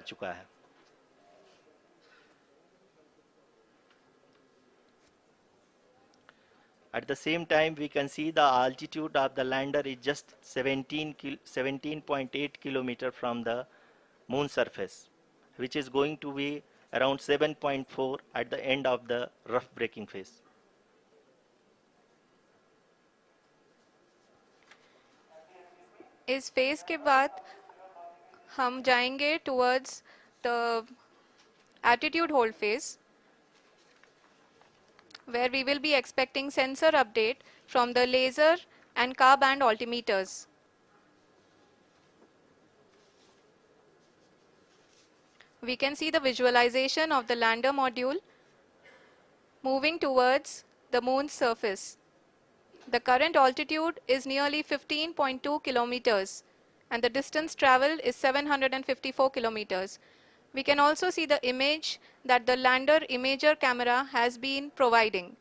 चुका है। At the same time, we can see the altitude of the lander is just 17.8 kilometer from the moon surface, which is going to be around 7.4 at the end of the rough braking phase. इस phase के बाद हम जाएंगे towards the attitude hold phase, where we will be expecting sensor update from the laser and car band altimeters. We can see the visualization of the lander module moving towards the moon's surface. The current altitude is nearly 15.2 kilometers and the distance traveled is 754 kilometers. We can also see the image that the lander imager camera has been providing.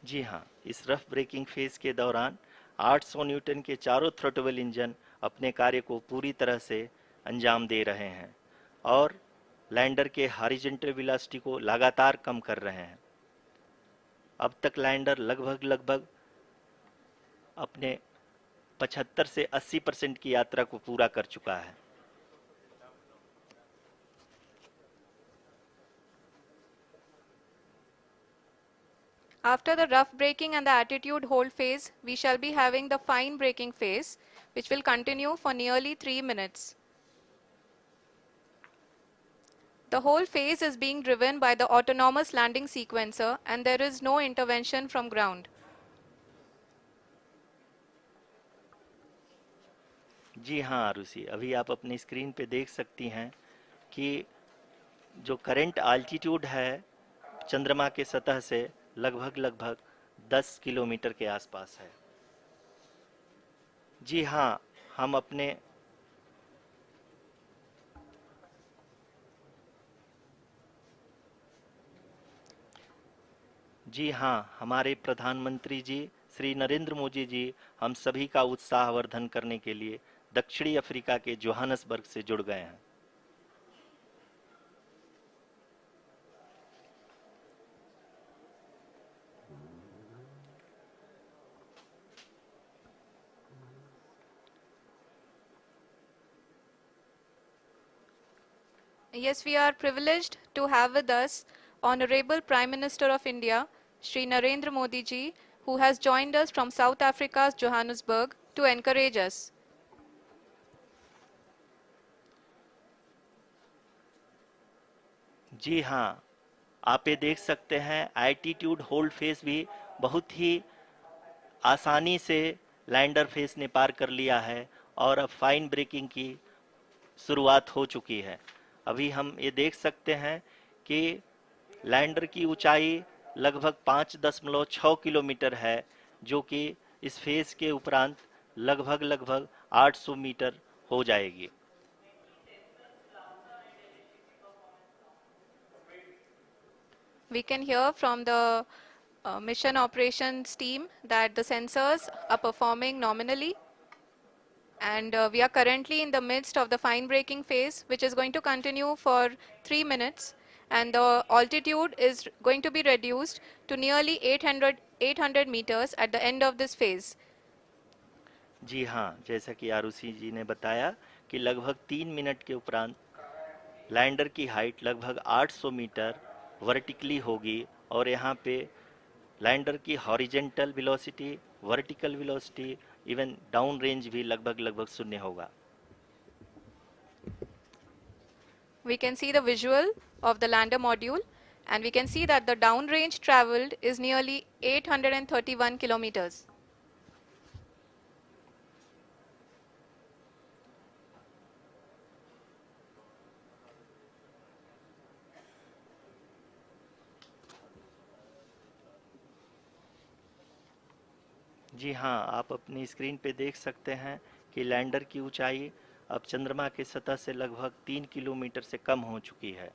जी हाँ, इस rough breaking phase के दौरान 800 Newton के चारों throttle engine अपने कार्य को पूरी तरह से अंजाम दे रहे हैं और लैंडर के हॉरिजॉन्टल वेलोसिटी को लगातार कम कर रहे हैं। अब तक लैंडर लगभग अपने 75 से 80% की यात्रा को पूरा कर चुका है। After the rough braking and the attitude hold phase, we shall be having the fine braking phase, which will continue for nearly 3 minutes. The whole phase is being driven by the autonomous landing sequencer and there is no intervention from ground. जी हाँ आरुषि, अभी आप अपनी screen पे देख सकती हैं कि जो करंट आल्टीट्यूड है चंद्रमा के सतह से लगभग 10 किलोमीटर के आसपास है। जी हाँ, हम अपने जी हाँ, हमारे प्रधानमंत्री जी श्री नरेंद्र मोदी जी हम सभी का उत्साहवर्धन करने के लिए दक्षिणी अफ्रीका के जोहानसबर्ग से जुड़ गए हैं। Yes, we are privileged to have with us Honorable Prime Minister of India, Shri Narendra Modi ji, who has joined us from South Africa's Johannesburg to encourage us. जी हाँ, आप ये देख सकते हैं एल्टीट्यूड होल्ड फेस भी बहुत ही आसानी से लैंडर फेस ने पार कर लिया है और अब फाइन ब्रेकिंग की शुरुआत हो चुकी है। अभी हम ये देख सकते हैं कि लैंडर की ऊंचाई लगभग 5.6 किलोमीटर है, जो कि इस फेज के उपरांत लगभग 800 मीटर हो जाएगी। We can hear from the mission operations team that the sensors are performing nominally, and we are currently in the midst of the fine braking phase, which is going to continue for 3 minutes, and the altitude is going to be reduced to nearly 800 meters at the end of this phase. जी हाँ, जैसा कि आरुषि जी ने बताया कि लगभग 3 minute के उपरांत lander की हाइट लगभग 800 मीटर वर्टिकली होगी और यहाँ पे लैंडर की horizontal velocity, vertical velocity, even down range भी लगभग शून्य होगा। We can see the visual of the lander module, and we can see that the downrange traveled is nearly 831 kilometers. जी हाँ, आप अपनी स्क्रीन पे देख सकते हैं कि लैंडर की ऊंचाई अब चंद्रमा की सतह से लगभग 3 किलोमीटर से कम हो चुकी है।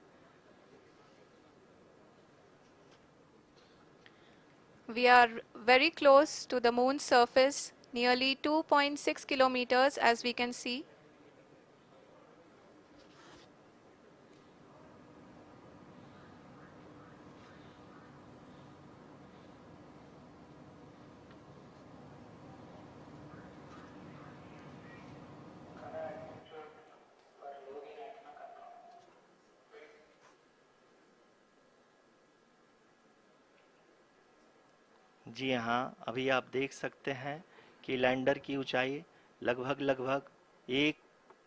We are very close to the moon's surface, nearly 2.6 kilometers as we can see. जी हाँ, अभी आप देख सकते हैं कि लैंडर की ऊंचाई लगभग लगभग 1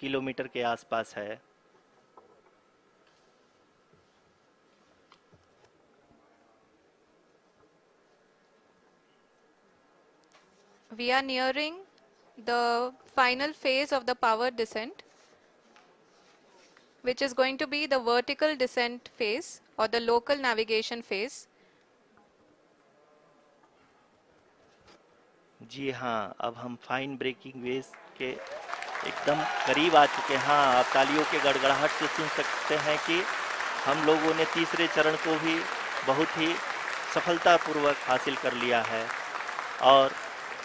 किलोमीटर के आसपास है। We are nearing the final phase of the power descent, which is going to be the vertical descent phase or the local navigation phase. जी हाँ, अब हम फाइन ब्रेकिंग वेव्स के एकदम करीब आ चुके हैं। हाँ, आप तालियों के गड़गड़ाहट से सुन सकते हैं कि हम लोगों ने तीसरे चरण को भी बहुत ही सफलतापूर्वक हासिल कर लिया है और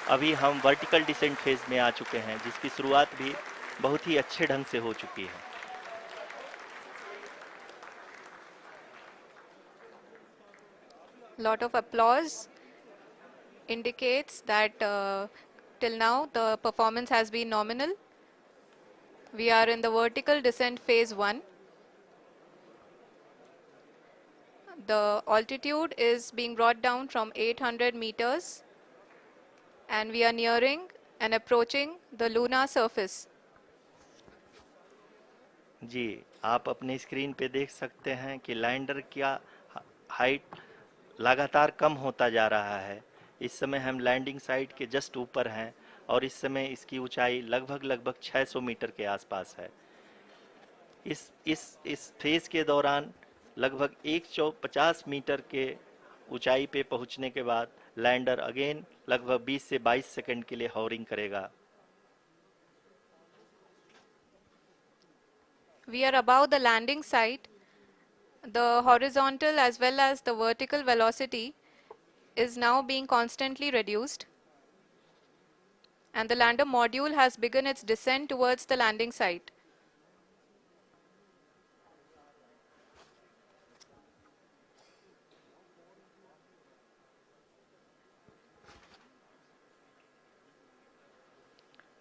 अभी हम वर्टिकल डिसेंट फेज में आ चुके हैं, जिसकी शुरुआत भी बहुत ही अच्छे ढंग से हो चुकी है। Lot of applause indicates that till now the performance has been nominal. We are in the vertical descent phase 1. The altitude is being brought down from 800 meters and we are nearing and approaching the lunar surface. जी, आप अपने screen पे देख सकते हैं कि lander का height लगातार कम होता जा रहा है। इस समय हम लैंडिंग साइट के जस्ट ऊपर हैं और इस समय इसकी ऊंचाई लगभग लगभग 600 मीटर के आसपास है। इस फेज के दौरान लगभग 150 मीटर के ऊंचाई पे पहुंचने के बाद लैंडर अगेन लगभग 20 से 22 सेकंड के लिए हॉवरिंग करेगा। We are above the landing site. The horizontal as well as the vertical velocity is now being constantly reduced. And the lander module has begun its descent towards the landing site.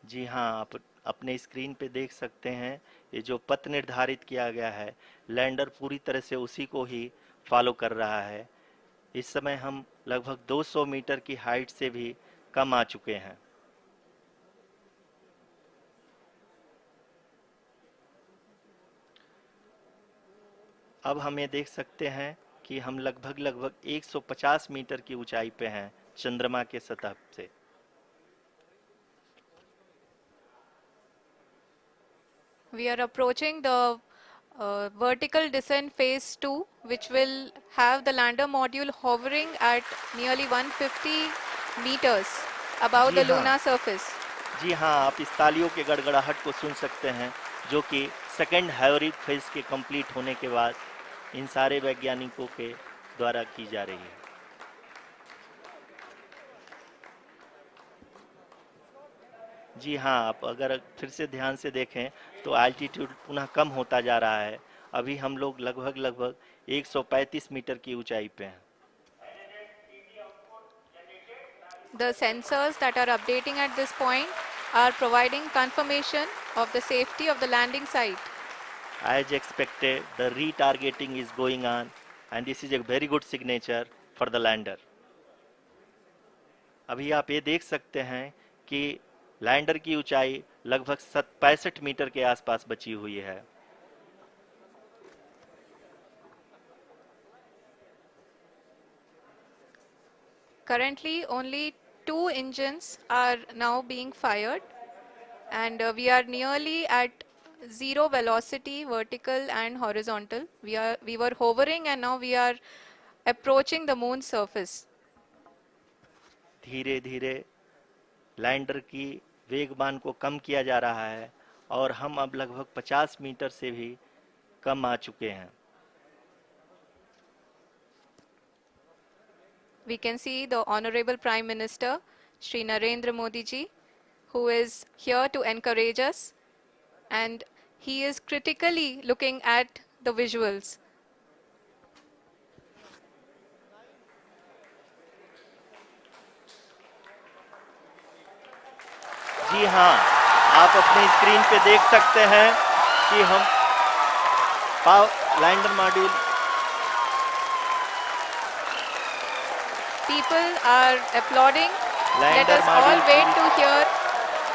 जी हाँ, आप अपने screen पे देख सकते हैं ये जो पथ निर्धारित किया गया है, लैंडर पूरी तरह से उसी को ही फॉलो कर रहा है। इस समय हम लगभग 200 मीटर की हाइट से भी कम आ चुके हैं। अब हम ये देख सकते हैं कि हम लगभग लगभग 150 मीटर की ऊंचाई पे हैं चंद्रमा के सतह से। We are approaching the vertical descent phase 2, which will have the lander module hovering at nearly 150 meters above ji the हाँ, lunar surface. जी हाँ, आप इस तालियों के गड़गड़ाहट को सुन सकते हैं, जो कि सेकंड हैवरिक फेज के कंप्लीट होने के बाद इन सारे वैज्ञानिकों के द्वारा की जा रही है। जी हाँ, आप अगर फिर से ध्यान से देखें तो एल्टीट्यूड पुनः कम होता जा रहा है। अभी हम लोग लगभग लगभग 135 मीटर की ऊंचाई पे हैं। The sensors that are updating at this point are providing confirmation of the safety of the landing site. As expected, the retargeting is going on and this is a very good signature for the lander. अभी आप ये देख सकते हैं कि lander की ऊंचाई लगभग 65 मीटर के आसपास बची हुई है। Currently, only 2 engines are now being fired, and we are nearly at zero velocity, vertical and horizontal. We were hovering, and now we are approaching the moon's surface. धीरे धीरे लैंडर की वेगमान को कम किया जा रहा है और हम अब लगभग 50 मीटर से भी कम आ चुके हैं। We can see the Honorable Prime Minister, Shri Narendra Modi ji, who is here to encourage us, and he is critically looking at the visuals. जी हाँ, आप अपने स्क्रीन पे देख सकते हैं कि हम lander module people are applauding. Let Lander us all module wait three. to hear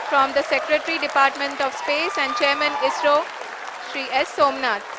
from the Secretary Department of Space and Chairman ISRO, Shri S. Somnath.